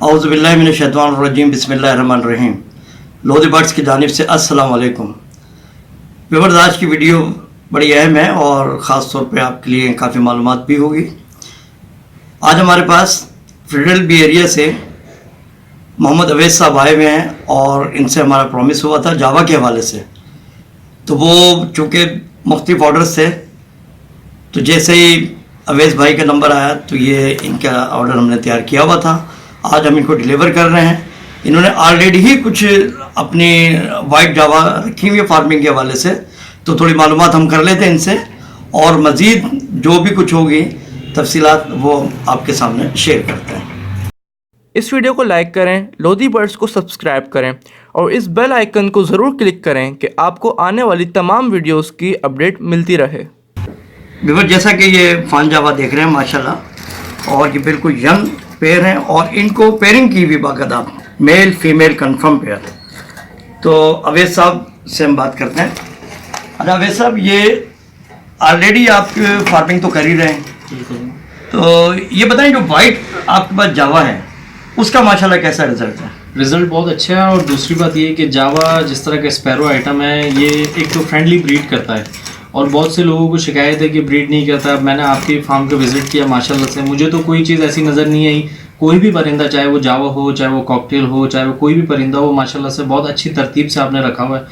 औज़ुबिल्लाहिमिनश्शैतानिर्रजीम बिस्मिल्लाहिर्रहमानिर्रहीम। लोधी बर्ड्स की जानिब से अस्सलाम वालेकुम। व्यूअर्स, आज की वीडियो बड़ी अहम है और ख़ास तौर पे आपके लिए काफ़ी मालूमात भी होगी। आज हमारे पास फिडेल्फी एरिया से मोहम्मद अवैस साहब आए हुए हैं और इनसे हमारा प्रॉमिस हुआ था जावा के हवाले से। तो वो चूँकि मुख्तलिफ ऑर्डर्स थे, तो जैसे ही अवैस भाई का नंबर आया तो ये इनका ऑर्डर हमने तैयार किया हुआ था। आज हम इनको डिलीवर कर रहे हैं। इन्होंने ऑलरेडी ही कुछ अपनी वाइट जावा रखी हुई है फार्मिंग के हवाले से, तो थोड़ी मालूमात हम कर लेते हैं इनसे और मज़ीद जो भी कुछ होगी तफसीलात वो आपके सामने शेयर करते हैं। इस वीडियो को लाइक करें, लोधी बर्ड्स को सब्सक्राइब करें और इस बेल आइकन को ज़रूर क्लिक करें कि आपको आने वाली तमाम वीडियोस की अपडेट मिलती रहे। व्यूअर, जैसा कि ये फान जावा देख रहे हैं माशाल्लाह, और ये बिल्कुल यंग पेयर हैं और इनको पेयरिंग की भी बाकायदा मेल फीमेल कंफर्म पेयर। तो अवैस साहब से हम बात करते हैं। अच्छा अवैस साहब, ये ऑलरेडी आप फार्मिंग तो कर ही रहे हैं, तो ये बताएं जो वाइट आपके पास जावा है उसका माशाल्लाह कैसा रिजल्ट है? रिज़ल्ट बहुत अच्छा है। और दूसरी बात ये कि जावा जिस तरह का स्पैरो आइटम है, ये एक तो फ्रेंडली ब्रीड करता है और बहुत से लोगों को शिकायत है कि ब्रीड नहीं करता। मैंने आपके फार्म को विज़िट किया, माशाल्लाह से मुझे तो कोई चीज़ ऐसी नज़र नहीं आई। कोई भी परिंदा, चाहे वो जावा हो, चाहे वो कॉकटेल हो, चाहे वो कोई भी परिंदा हो, माशाल्लाह से बहुत अच्छी तरतीब से आपने रखा हुआ है।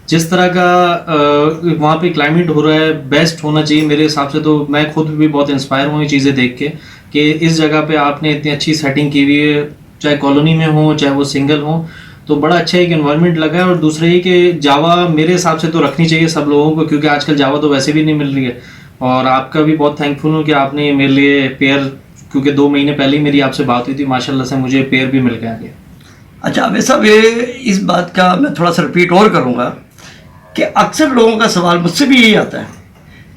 जिस तरह का वहाँ पे क्लाइमेट हो रहा है, बेस्ट होना चाहिए मेरे हिसाब से। तो मैं खुद भी बहुत इंस्पायर हूँ ये चीज़ें देख के कि इस जगह पे आपने इतनी अच्छी सेटिंग की हुई है, चाहे कॉलोनी में हो चाहे वो सिंगल हो, तो बड़ा अच्छा एक एनवायरनमेंट लगा है। और दूसरा ये कि जावा मेरे हिसाब से तो रखनी चाहिए सब लोगों को, क्योंकि आजकल जावा तो वैसे भी नहीं मिल रही है। और आपका भी बहुत थैंकफुल हूँ कि आपने मेरे लिए पेयर, क्योंकि 2 महीने पहले ही मेरी आपसे बात हुई थी, माशाल्लाह से मुझे पेयर भी मिल गया आगे। अच्छा वैसा ये इस बात का मैं थोड़ा सा रिपीट और करूँगा कि अक्सर लोगों का सवाल मुझसे भी यही आता है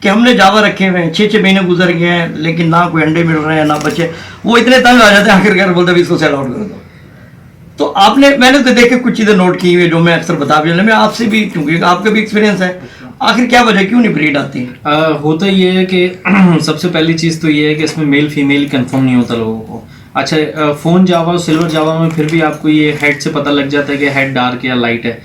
कि हमने जावा रखे हुए हैं, 6-6 महीने गुजर गए हैं, लेकिन ना कोई अंडे मिल रहे हैं ना बच्चे। वो इतने तंग आ जाते हैं आखिरकार बोलते हैं इसको सेल आउट कर दो। तो मैंने तो देखे कुछ चीज़ें नोट की हुई है जो मैं अक्सर बता भी, मैं आपसे भी, क्योंकि आपका भी एक्सपीरियंस है, आखिर क्या वजह क्यों नहीं ब्रीड आती? होता ये है कि सबसे पहली चीज़ तो ये है कि इसमें मेल फीमेल कंफर्म नहीं होता लोगों को। अच्छा, फ़ोन जावा और सिल्वर जावा में फिर भी आपको ये हेड से पता लग जाता है कि हेड डार्क या लाइट है,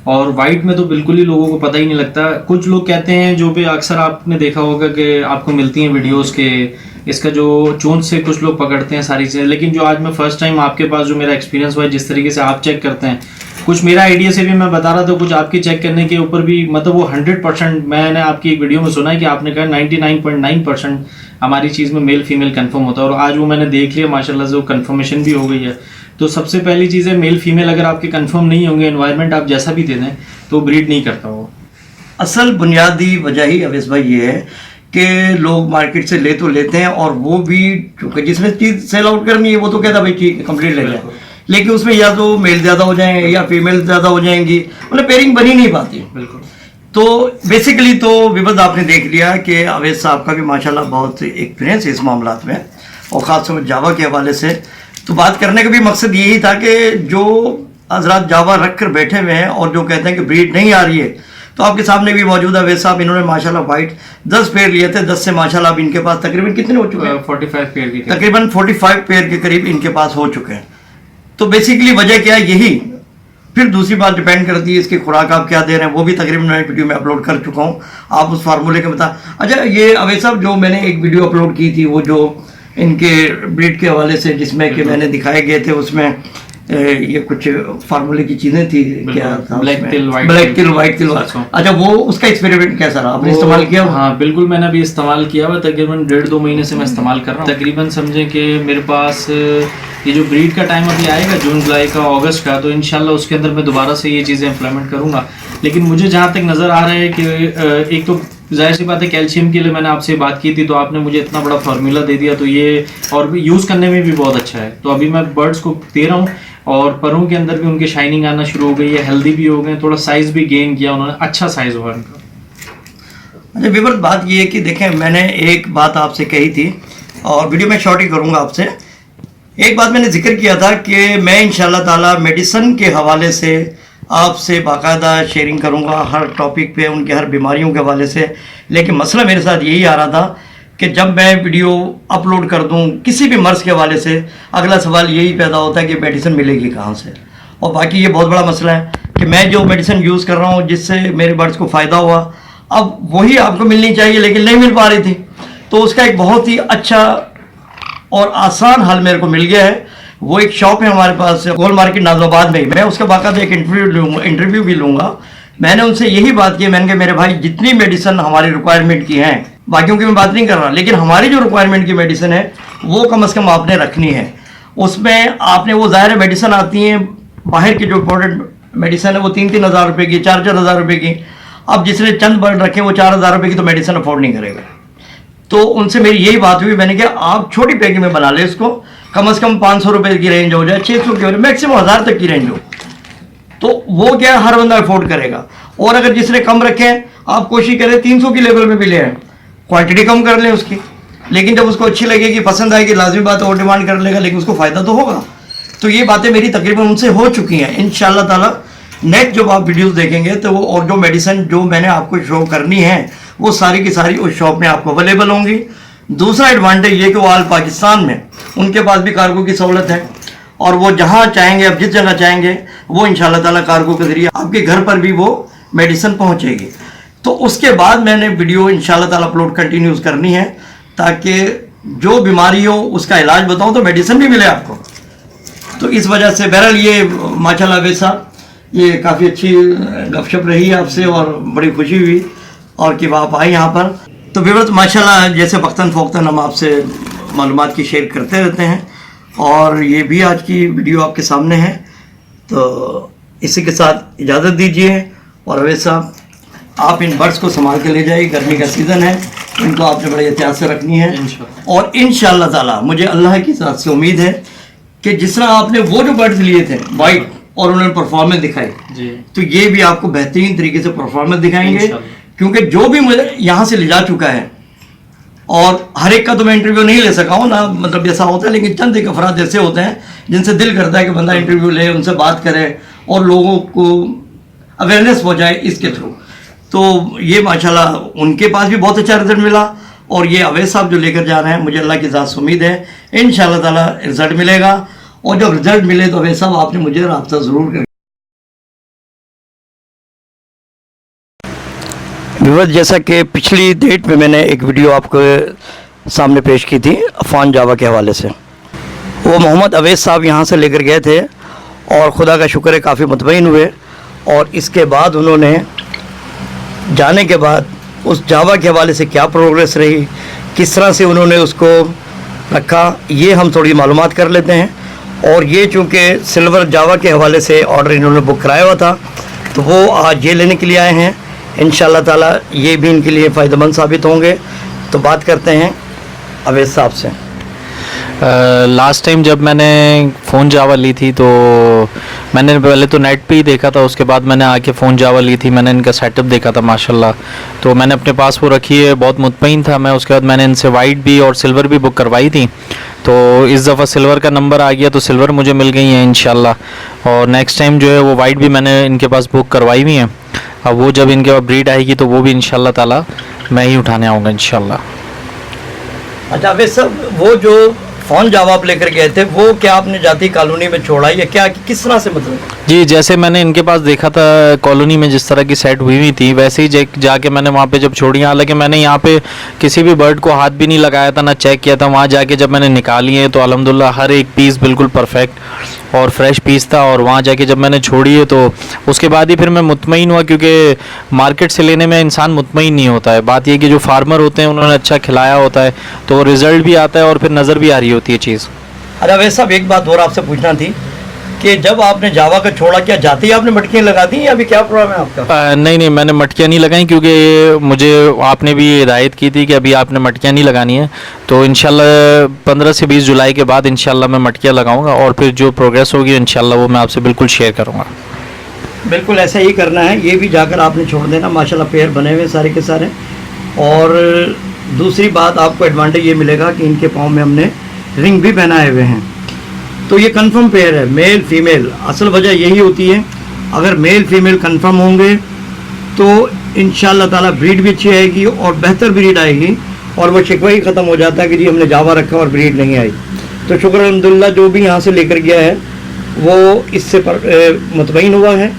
और वाइट में तो बिल्कुल ही लोगों को पता ही नहीं लगता। कुछ लोग कहते हैं, जो भी अक्सर आपने देखा होगा कि आपको मिलती हैं वीडियोस के, इसका जो चोंच से कुछ लोग पकड़ते हैं सारी चीज़ें। लेकिन जो आज मैं फर्स्ट टाइम आपके पास जो मेरा एक्सपीरियंस हुआ है, जिस तरीके से आप चेक करते हैं, कुछ मेरा आइडिया से भी मैं बता रहा था, कुछ आपके चेक करने के ऊपर भी, मतलब वो 100%। मैंने आपकी एक वीडियो में सुना है कि आपने कहा 99.9% हमारी चीज़ में मेल फीमेल कंफर्म होता है, और आज वो मैंने देख लिया माशाल्लाह से, वो कंफर्मेशन भी हो गई है। तो सबसे पहली चीज़ है, मेल फीमेल अगर आपके कंफर्म नहीं होंगे, एनवायरनमेंट आप जैसा भी दे दें, तो ब्रीड नहीं करता वो। असल बुनियादी वजह ही अवैस भाई ये है कि लोग मार्केट से ले तो लेते हैं, और वो भी क्योंकि जिसने चीज़ सेल आउट करनी है वो तो कहता भाई ठीक कंप्लीट ले जाए, लेकिन उसमें या तो मेल ज़्यादा हो जाएंगे या फीमेल ज़्यादा हो जाएंगी, मतलब पेयरिंग बनी नहीं पाती। बिल्कुल। तो बेसिकली तो विवाद आपने देख लिया कि अवैस साहब का भी माशाल्लाह बहुत एक्सपीरियंस है इस मामलात में, और ख़ासतौर जावा के हवाले से। तो बात करने का भी मकसद यही था कि जो हजरात जावा रख कर बैठे हुए हैं और जो कहते हैं कि ब्रीड नहीं आ रही है, तो आपके सामने भी मौजूद है अवैस साहब। इन्होंने माशाल्लाह वाइट 10 पेयर लिए थे, 10 से माशाल्लाह अब इनके पास तकरीबन कितने हो चुके हैं? 45 पेयर की, तकरीबन 45 पेयर के करीब इनके पास हो चुके हैं। तो बेसिकली वजह क्या है? यही। फिर दूसरी बात डिपेंड करती है इसकी खुराक आप क्या दे रहे हैं, वो भी तकरीबन मैं वीडियो में अपलोड कर चुका हूँ, आप उस फार्मूले के बता। अच्छा, ये अवैस साहब जो मैंने एक वीडियो अपलोड की थी, वो जो इनके ब्रीड के हवाले से, जिसमें कि मैंने दिखाए गए थे, उसमें ये कुछ फार्मूले की चीज़ें थी, क्या था? ब्लैक तिल, वाइट तिल। अच्छा, वो उसका एक्सपेरिमेंट कैसा रहा? आपने इस्तेमाल किया? हाँ बिल्कुल, मैंने अभी इस्तेमाल किया हुआ, तकरीबन 1.5-2 महीने से मैं इस्तेमाल कर रहा हूँ। तकरीबन समझें कि मेरे पास ये जो ब्रीड का टाइम अभी आएगा, जून जुलाई का, अगस्त का, तो इंशाल्लाह उसके अंदर मैं दोबारा से ये चीज़ें इम्प्लीमेंट करूँगा। लेकिन मुझे जहाँ तक नज़र आ रहा है कि एक तो जाहिर सी बात है, कैल्शियम के लिए मैंने आपसे बात की थी, तो आपने मुझे इतना बड़ा फार्मूला दे दिया, तो ये और भी यूज़ करने में भी बहुत अच्छा है। तो अभी मैं बर्ड्स को दे रहा हूँ, और परों के अंदर भी उनके शाइनिंग आना शुरू हो गई है, हेल्दी भी हो गए, थोड़ा साइज़ भी गेन किया उन्होंने, अच्छा साइज़ हुआ उनका। अच्छा विवर्त, बात ये है कि देखें, मैंने एक बात आपसे कही थी और वीडियो में शॉर्ट ही करूँगा आपसे। एक बात मैंने जिक्र किया था कि मैं इंशाल्लाह ताला मेडिसिन के हवाले से आपसे बाकायदा शेयरिंग करूँगा हर टॉपिक पे, उनके हर बीमारियों के हवाले से। लेकिन मसला मेरे साथ यही आ रहा था कि जब मैं वीडियो अपलोड कर दूं किसी भी मर्ज़ के हवाले से, अगला सवाल यही पैदा होता है कि मेडिसिन मिलेगी कहाँ से। और बाकी ये बहुत बड़ा मसला है कि मैं जो मेडिसिन यूज़ कर रहा हूँ जिससे मेरे बर्ड्स को फ़ायदा हुआ, अब वही आपको मिलनी चाहिए लेकिन नहीं मिल पा रही थी। तो उसका एक बहुत ही अच्छा और आसान हल मेरे को मिल गया है। वो एक शॉप है हमारे पास गोल मार्केट नाजराबाद में, मैं उसका बाकायदा एक इंटरव्यू भी लूँगा। मैंने उनसे यही बात की, मैंने कहा मेरे भाई जितनी मेडिसिन हमारी रिक्वायरमेंट की हैं, बाकियों की मैं बात नहीं कर रहा, लेकिन हमारी जो रिक्वायरमेंट की मेडिसिन है वो कम से कम आपने रखनी है। उसमें आपने वो ज़ाहिर मेडिसिन आती हैं बाहर की, जो इम्पोर्टेंट मेडिसिन है वो 3-3 हज़ार रुपये की, 4-4 हज़ार रुपये की। अब जिसने चंद बर्ड रखे वो 4 हज़ार रुपये की तो मेडिसिन अफोर्ड नहीं करेगा। तो उनसे मेरी यही बात हुई, मैंने कहा आप छोटी पैकिंग में बना ले इसको, कम से कम 500 रुपये की रेंज हो जाए, 600 की, मैक्सिमम 1000 तक की रेंज हो, तो वो क्या हर बंदा अफोर्ड करेगा। और अगर जिसने कम रखे हैं आप कोशिश करें 300 की लेवल में भी ले आए, क्वांटिटी कम कर लें उसकी, लेकिन जब उसको अच्छी लगेगी, पसंद आएगी, लाजमी बात है और डिमांड कर लेगा, लेकिन उसको फ़ायदा तो होगा। तो ये बातें मेरी तकरीबन उनसे हो चुकी हैं। इंशाल्लाह ताला नेक्स्ट जब आप वीडियोस देखेंगे तो वो और जो मेडिसिन जो मैंने आपको शो करनी है वो सारी की सारी उस शॉप में आपको अवेलेबल होंगी। दूसरा एडवांटेज ये कि वो ऑल पाकिस्तान में उनके पास भी कार्गो की सहूलत है और वो जहाँ चाहेंगे, अब जिस जगह चाहेंगे, वो इंशाल्लाह ताला कार्गो के ज़रिए आपके घर पर भी वो मेडिसिन पहुँचेगी। तो उसके बाद मैंने वीडियो इंशाल्लाह ताला अपलोड कंटिन्यूस करनी है ताकि जो बीमारी हो उसका इलाज बताऊँ तो मेडिसिन भी मिले आपको। तो इस वजह से बहरहाल ये माशाल्लाह अवैस साहब, ये काफ़ी अच्छी गपशप रही आपसे और बड़ी खुशी हुई और कि आप आए यहाँ पर। तो व्यूअर्स माशाल्लाह जैसे वक्तन फ़ौक्तन हम आपसे मालूमात की शेयर करते रहते हैं और ये भी आज की वीडियो आपके सामने है। तो इसी के साथ इजाज़त दीजिए और अवैस साहब आप इन बर्ड्स को संभाल के ले जाइए, गर्मी का सीज़न है, इनको आपने बड़े एहतियात से रखनी है। और इंशाअल्लाह ताला मुझे अल्लाह की ज़ात से उम्मीद है कि जिस तरह आपने वो जो बर्ड्स लिए थे वाइट और उन्होंने परफॉर्मेंस दिखाई जी, तो ये भी आपको बेहतरीन तरीके से परफॉर्मेंस दिखाएंगे, क्योंकि जो भी मुझे यहाँ से ले जा चुका है, और हर एक का तो मैं इंटरव्यू नहीं ले सका हूँ ना, मतलब जैसा होता है, लेकिन चंद एक अफराद ऐसे होते हैं जिनसे दिल करता है कि बंदा इंटरव्यू ले, उनसे बात करे और लोगों को अवेयरनेस पहुँचाए इसके थ्रू। तो ये माशाल्लाह उनके पास भी बहुत अच्छा रिजल्ट मिला और ये अवैस साहब जो लेकर जा रहे हैं, मुझे अल्लाह की ज़ात से उम्मीद है इंशाअल्लाह ताला रिजल्ट मिलेगा। और जब रिजल्ट मिले तो अवैस साहब आपने मुझे रब्ता ज़रूर कर। व्यूअर्स जैसा कि पिछली डेट में मैंने एक वीडियो आपको सामने पेश की थी अफान जावा के हवाले से, वो मोहम्मद अवैस साहब यहाँ से लेकर गए थे और खुदा का शुक्र है काफ़ी मुतमईन हुए। और इसके बाद उन्होंने जाने के बाद उस जावा के हवाले से क्या प्रोग्रेस रही, किस तरह से उन्होंने उसको रखा, ये हम थोड़ी मालूमात कर लेते हैं। और ये चूँकि सिल्वर जावा के हवाले से ऑर्डर इन्होंने बुक कराया हुआ था तो वो आज ये लेने के लिए आए हैं। इंशाअल्लाह ताला ये भी इनके लिए फ़ायदेमंद साबित होंगे। तो बात करते हैं अवैस साहब से। लास्ट टाइम जब मैंने फ़ोन जावा ली थी तो मैंने पहले तो नेट पे ही देखा था, उसके बाद मैंने आके फ़ोन जावा ली थी, मैंने इनका सेटअप देखा था माशाल्लाह, तो मैंने अपने पास वो रखी है, बहुत मुतमईन था मैं। उसके बाद मैंने इनसे वाइट भी और सिल्वर भी बुक करवाई थी, तो इस दफ़ा सिल्वर का नंबर आ गया तो सिल्वर मुझे मिल गई है इंशाल्लाह। और नेक्स्ट टाइम जो है वो वाइट भी मैंने इनके पास बुक करवाई हुई है। अब वो जब इनके पास ब्रीड आएगी तो वो भी इंशाल्लाह ताला मैं ही उठाने आऊँगा इंशाल्लाह। अच्छा अवैस साहब, वो जो फ़ोन जावा आप लेकर गए थे वो क्या आपने जाती कॉलोनी में छोड़ा या क्या, किस तरह से मतलब? जी, जैसे मैंने इनके पास देखा था कॉलोनी में जिस तरह की सेट हुई हुई थी वैसे ही जाके मैंने वहाँ पे जब छोड़ी, हालांकि मैंने यहाँ पे किसी भी बर्ड को हाथ भी नहीं लगाया था ना चेक किया था। वहाँ जाके जब मैंने निकाली है तो अल्हम्दुलिल्लाह हर एक पीस बिल्कुल परफेक्ट और फ्रेश पीस था। और वहाँ जाके जब मैंने छोड़ी है तो उसके बाद ही फिर मैं मुतमईन हुआ, क्योंकि मार्केट से लेने में इंसान मुतमईन नहीं होता है। बात यह कि जो फार्मर होते हैं उन्होंने अच्छा खिलाया होता है तो रिज़ल्ट भी आता है और फिर नज़र भी आ रही होती है चीज़। अरे अवैस साहब एक बात और आपसे पूछना थी कि जब आपने जावा का छोड़ा क्या जाते ही आपने मटकियाँ लगा दी या अभी क्या प्रॉब्लम है आपका? नहीं मैंने मटकियाँ नहीं लगाई, क्योंकि मुझे आपने भी हिदायत की थी कि अभी आपने मटकियाँ नहीं लगानी है। तो इंशाल्लाह 15 से 20 जुलाई के बाद इंशाल्लाह मैं मटकियाँ लगाऊंगा और फिर जो प्रोग्रेस होगी इंशाल्लाह वो मैं आपसे बिल्कुल शेयर करूँगा। बिल्कुल ऐसा ही करना है, ये भी जाकर आपने छोड़ देना। माशाल्लाह पेयर बने हुए सारे के सारे। और दूसरी बात आपको एडवांटेज ये मिलेगा कि इनके पाँव में हमने रिंग भी पहनाए हुए हैं, तो ये कंफर्म पेयर है मेल फीमेल। असल वजह यही होती है, अगर मेल फीमेल कंफर्म होंगे तो इंशाल्लाह ताला ब्रीड भी अच्छी आएगी और बेहतर ब्रीड आएगी और वो शिकवा ही ख़त्म हो जाता है कि जी हमने जावा रखा और ब्रीड नहीं आई। तो शुक्र अल्हम्दुलिल्लाह जो भी यहाँ से लेकर गया है वो इससे मुतमईन हुआ है,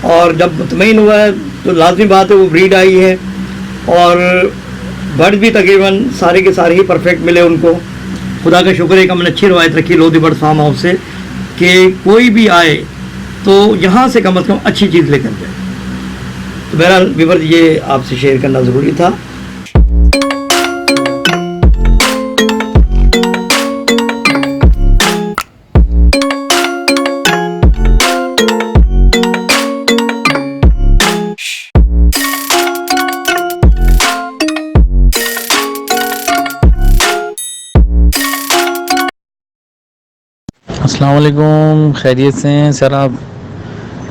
और जब मुतमईन हुआ है तो लाजमी बात है वो ब्रीड आई है, और बर्ड भी तकरीबन सारे के सारे ही परफेक्ट मिले उनको। खुदा का शुक्र है कि हमने अच्छी रवायत रखी लोधी बर्ड फार्म हाउस से कि कोई भी आए तो यहाँ से कम अच्छी चीज़ लेकर जाए। तो बहरहाल व्यूअर्स, ये आपसे शेयर करना ज़रूरी था। अस्सलाम वालेकुम, खैरियत से हैं सर आप?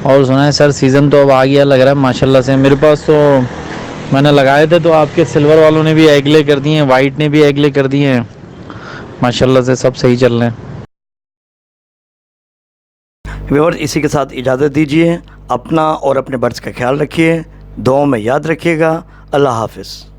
और सुनाए सर, सीज़न तो अब आ गया लग रहा है माशाल्लाह से। मेरे पास तो मैंने लगाए थे तो आपके सिल्वर वालों ने भी एग ले कर दिए हैं, वाइट ने भी एग ले कर दिए हैं, माशाल्लाह से सब सही चल रहे हैं। व्यूअर्स, इसी के साथ इजाज़त दीजिए। अपना और अपने बर्ड्स का ख्याल रखिए, दुआओं में याद रखिएगा। अल्लाह हाफ़िज़।